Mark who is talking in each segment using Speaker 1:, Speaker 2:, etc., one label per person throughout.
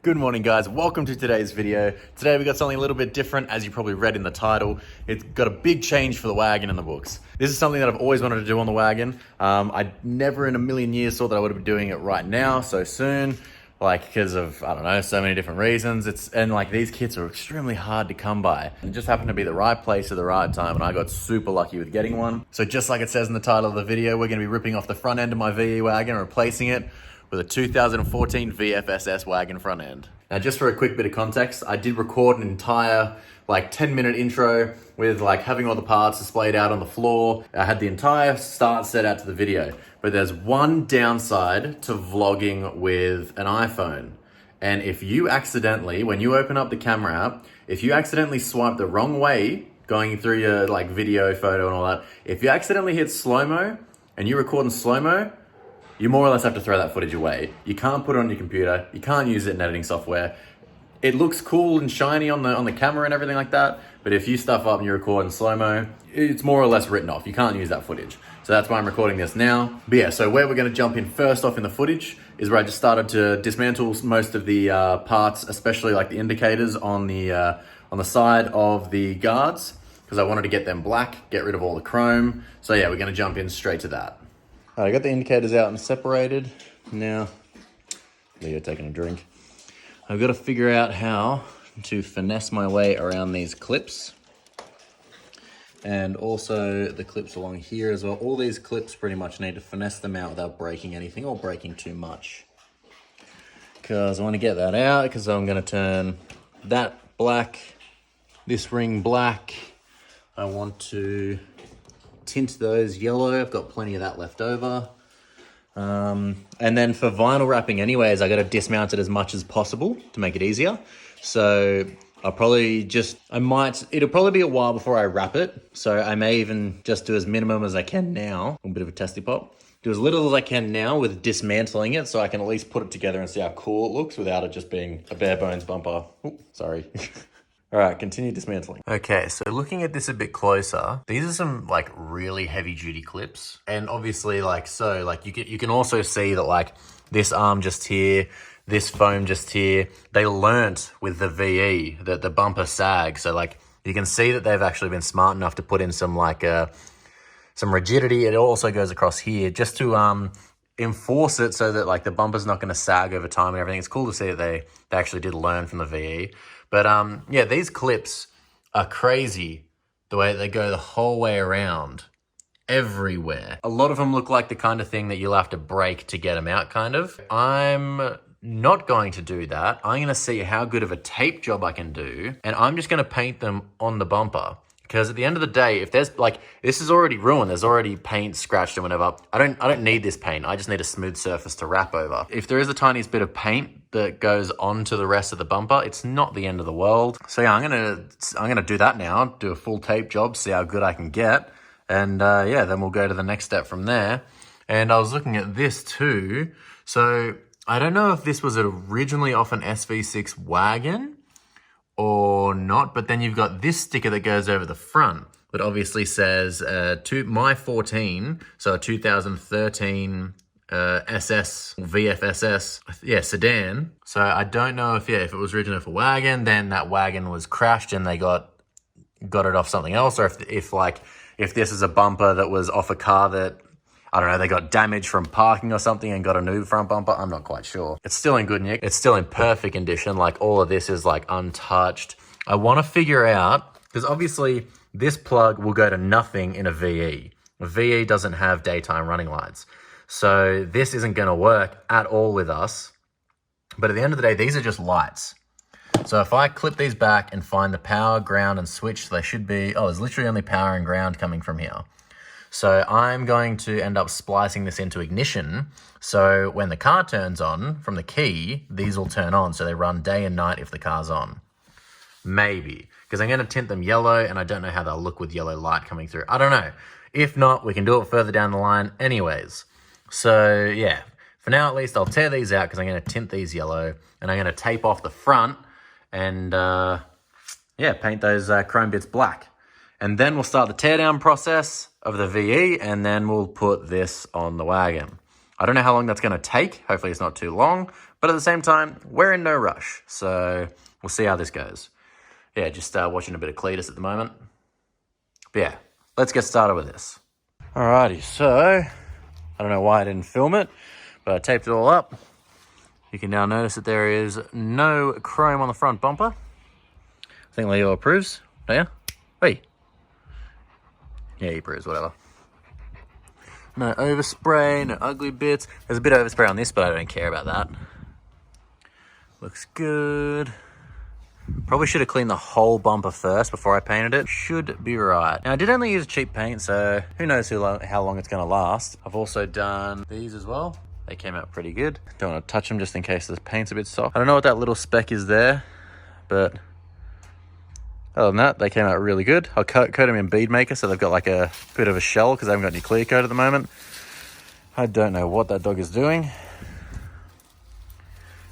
Speaker 1: Good morning, guys. Welcome to today's video. Today we got something a little bit different, as you probably read in the title. It's got a big change for the wagon in the books. This is something that I've always wanted to do on the wagon. I never in a million years thought that I would be doing it right now so soon, because of, I don't know, so many different reasons. These kits are extremely hard to come by. It just happened to be the right place at the right time, and I got super lucky with getting one. So just like it says in the title of the video, we're gonna be ripping off the front end of my VE wagon and replacing it with a 2014 VFSS wagon front end. Now, just for a quick bit of context, I did record an entire 10-minute intro with having all the parts displayed out on the floor. I had the entire start set out to the video, but there's one downside to vlogging with an iPhone. And if you accidentally, when you open up the camera app, if you accidentally swipe the wrong way, going through your video, photo and all that, if you accidentally hit slow-mo and you record in slow-mo, you more or less have to throw that footage away. You can't put it on your computer. You can't use it in editing software. It looks cool and shiny on the camera and everything like that, but if you stuff up and you record in slow-mo, it's more or less written off. You can't use that footage. So that's why I'm recording this now. But yeah, so where we're gonna jump in first off in the footage is where I just started to dismantle most of the parts, especially the indicators on the side of the guards, because I wanted to get them black, get rid of all the chrome. So yeah, we're gonna jump in straight to that. I got the indicators out and separated. Now, Leo taking a drink. I've got to figure out how to finesse my way around these clips. And also the clips along here as well. All these clips pretty much need to finesse them out without breaking anything or breaking too much. Because I want to get that out, because I'm going to turn that black, this ring black. I want to tint those yellow. I've got plenty of that left over. And then for vinyl wrapping anyways, I got to dismount it as much as possible to make it easier. So it'll probably be a while before I wrap it. So I may even just do as minimum as I can now. A bit of a testy pop. Do as little as I can now with dismantling it, so I can at least put it together and see how cool it looks without it just being a bare bones bumper. Ooh, sorry. All right, continue dismantling. Okay, so looking at this a bit closer, these are some really heavy duty clips. And obviously you can also see that this arm just here, this foam just here, they learnt with the VE that the bumper sag. So you can see that they've actually been smart enough to put in some rigidity. It also goes across here just to enforce it so that the bumper's not gonna sag over time and everything. It's cool to see that they actually did learn from the VE. But yeah, these clips are crazy the way they go the whole way around, everywhere. A lot of them look like the kind of thing that you'll have to break to get them out, kind of. I'm not going to do that. I'm going to see how good of a tape job I can do, and I'm just going to paint them on the bumper. Because at the end of the day, if there's this is already ruined, there's already paint scratched and whatever. I don't need this paint. I just need a smooth surface to wrap over. If there is the tiniest bit of paint that goes onto the rest of the bumper, it's not the end of the world. So yeah, I'm gonna do that now. Do a full tape job, see how good I can get, and yeah, then we'll go to the next step from there. And I was looking at this too. So I don't know if this was originally off an SV6 wagon or not, but then you've got this sticker that goes over the front that obviously says my 14, so a 2013 SS, VFSS, yeah, sedan. So I don't know if it was originally for wagon, then that wagon was crashed and they got it off something else, or if this is a bumper that was off a car that, I don't know, they got damaged from parking or something and got a new front bumper. I'm not quite sure. It's still in good nick. It's still in perfect condition. All of this is untouched. I want to figure out, because obviously this plug will go to nothing in a VE. A VE doesn't have daytime running lights. So this isn't going to work at all with us. But at the end of the day, these are just lights. So if I clip these back and find the power, ground, and switch, they should be, there's literally only power and ground coming from here. So I'm going to end up splicing this into ignition. So when the car turns on from the key, these will turn on. So they run day and night if the car's on. Maybe. Because I'm going to tint them yellow, and I don't know how they'll look with yellow light coming through. I don't know. If not, we can do it further down the line anyways. So yeah, for now at least, I'll tear these out because I'm going to tint these yellow. And I'm going to tape off the front and yeah, paint those chrome bits black. And then we'll start the teardown process of the VE, and then we'll put this on the wagon. I don't know how long that's going to take. Hopefully it's not too long, But at the same time, we're in no rush. So we'll see how this goes. Yeah, just watching a bit of Cletus at the moment. But yeah, let's get started with this. Alrighty, so I don't know why I didn't film it, but I taped it all up. You can now notice that there is no chrome on the front bumper. I think Leo approves. Oh yeah? Wait. Yeah, he approves, whatever. No overspray, no ugly bits. There's a bit of overspray on this, but I don't care about that. Looks good. Probably should have cleaned the whole bumper first before I painted it. Should be right. Now, I did only use cheap paint, so who knows how long it's going to last. I've also done these as well. They came out pretty good. Don't want to touch them just in case the paint's a bit soft. I don't know what that little speck is there, but other than that, they came out really good. I'll coat them in bead maker, so they've got like a bit of a shell because I haven't got any clear coat at the moment. I don't know what that dog is doing.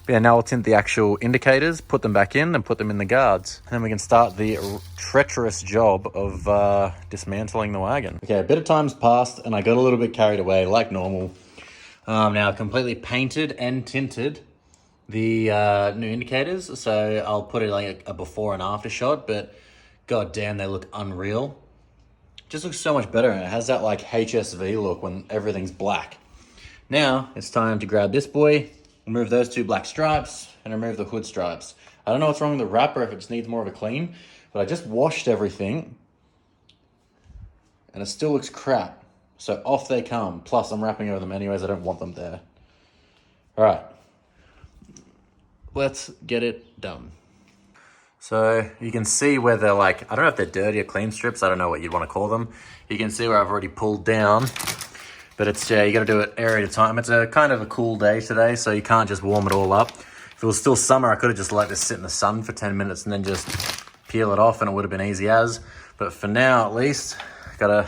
Speaker 1: But yeah, now I'll tint the actual indicators, put them back in, and put them in the guards. And then we can start the treacherous job of dismantling the wagon. Okay, a bit of time's passed, and I got a little bit carried away, like normal. Now I've completely painted and tinted the new indicators, so I'll put it like a before and after shot, but god damn, they look unreal. Just looks so much better, and it has that like HSV look when everything's black. Now it's time to grab this boy, remove those two black stripes, and remove the hood stripes. I don't know what's wrong with the wrapper, if it just needs more of a clean, but I just washed everything and it still looks crap. So off they come. Plus I'm wrapping over them anyways, I don't want them there. All right, let's get it done. So you can see where they're like, I don't know if they're dirty or clean strips, I don't know what you'd want to call them. You can see where I've already pulled down. But it's, yeah, you got to do it area at a time. It's a kind of a cool day today, so you can't just warm it all up. If it was still summer, I could have just let this sit in the sun for 10 minutes and then just peel it off and it would have been easy as. But for now, at least, got to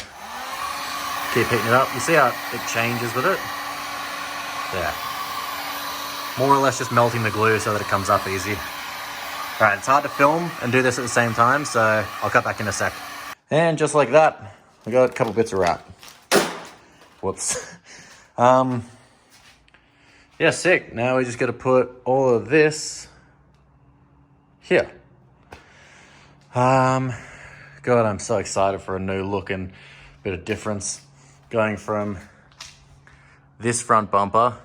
Speaker 1: keep heating it up. You see how it changes with it? Yeah. More or less just melting the glue so that it comes up easy. All right, it's hard to film and do this at the same time, so I'll cut back in a sec. And just like that, we got a couple bits of wrap. Whoops. Yeah, sick. Now we just got to put all of this here. God, I'm so excited for a new look and bit of difference going from this front bumper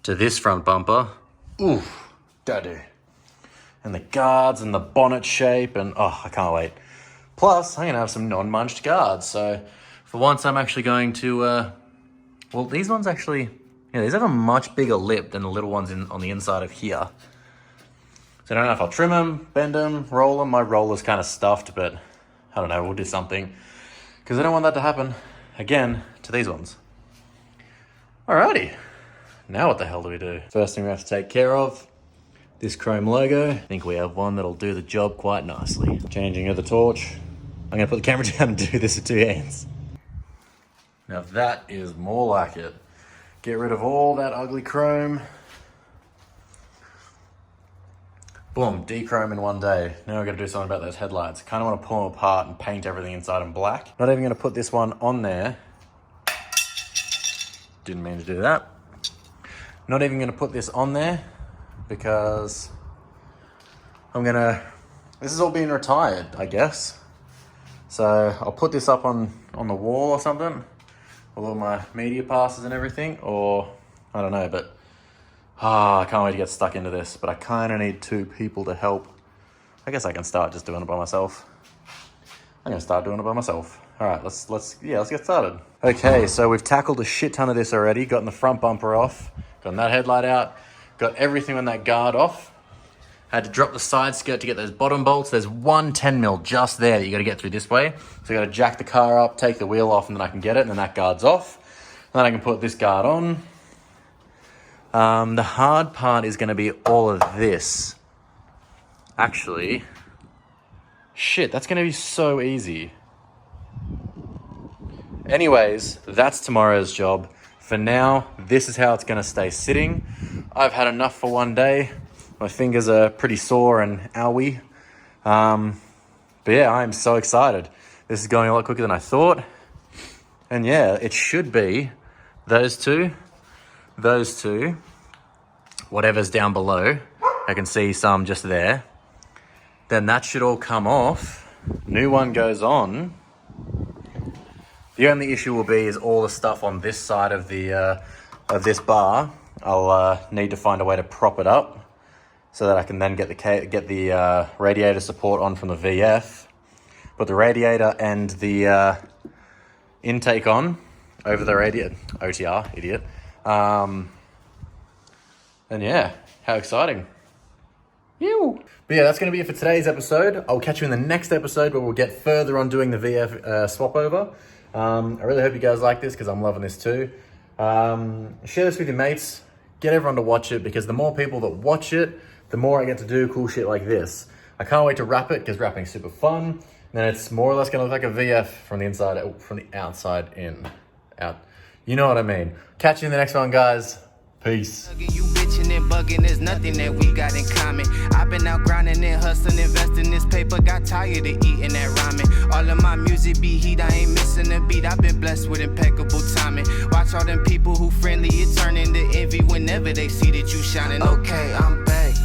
Speaker 1: to this front bumper. Ooh, daddy. And the guards and the bonnet shape and oh, I can't wait. Plus, I'm going to have some non-munched guards. So for once, I'm actually going to, well, these ones actually, yeah, these have a much bigger lip than the little ones on the inside of here. So I don't know if I'll trim them, bend them, roll them. My roller's kind of stuffed, but I don't know, we'll do something. Because I don't want that to happen again to these ones. Alrighty, now what the hell do we do? First thing we have to take care of, this chrome logo. I think we have one that'll do the job quite nicely. Changing of the torch. I'm gonna put the camera down and do this with two hands. Now that is more like it. Get rid of all that ugly chrome. Boom, dechrome in one day. Now we're gonna do something about those headlights. Kinda wanna pull them apart and paint everything inside in black. Not even gonna put this one on there. Didn't mean to do that. Not even gonna put this on there because this is all being retired, I guess. So I'll put this up on the wall or something with all my media passes and everything, or I don't know, but I can't wait to get stuck into this, but I kind of need two people to help. I guess I can start just doing it by myself. I'm gonna start doing it by myself. All right, let's get started. Okay, so we've tackled a shit ton of this already, gotten the front bumper off, gotten that headlight out, got everything on that guard off. Had to drop the side skirt to get those bottom bolts. There's one 10mm just there that you got to get through this way. So you got to jack the car up, take the wheel off, and then I can get it, and then that guard's off. And then I can put this guard on. The hard part is going to be all of this. Actually, shit, that's going to be so easy. Anyways, that's tomorrow's job. For now, this is how it's going to stay sitting. I've had enough for one day. My fingers are pretty sore and owie. But yeah, I'm so excited. This is going a lot quicker than I thought. And yeah, it should be those two those two, whatever's down below, I can see some just there, then that should all come off. New one goes on. The only issue will be is all the stuff on this side of the of this bar. I'll need to find a way to prop it up so that I can then get the radiator support on from the VF. Put the radiator and the intake on over the radiator. OTR, idiot. And yeah, how exciting. Ew. But yeah, that's going to be it for today's episode. I'll catch you in the next episode where we'll get further on doing the VF swap over. I really hope you guys like this because I'm loving this too. Share this with your mates. Get everyone to watch it because the more people that watch it, the more I get to do cool shit like this. I can't wait to wrap it because wrapping's super fun. And then it's more or less going to look like a VF from the inside, from the outside in. Out. You know what I mean. Catch you in the next one, guys. Peace.
Speaker 2: You bitching and bugging, there's nothing that we got in common. I've been out grinding and hustling, investing this paper, got tired of eating that ramen. All of my music be heat, I ain't missing a beat. I've been blessed with impeccable timing. Watch all them people who friendly, it turn into envy whenever they see that you shining. Okay, I'm back.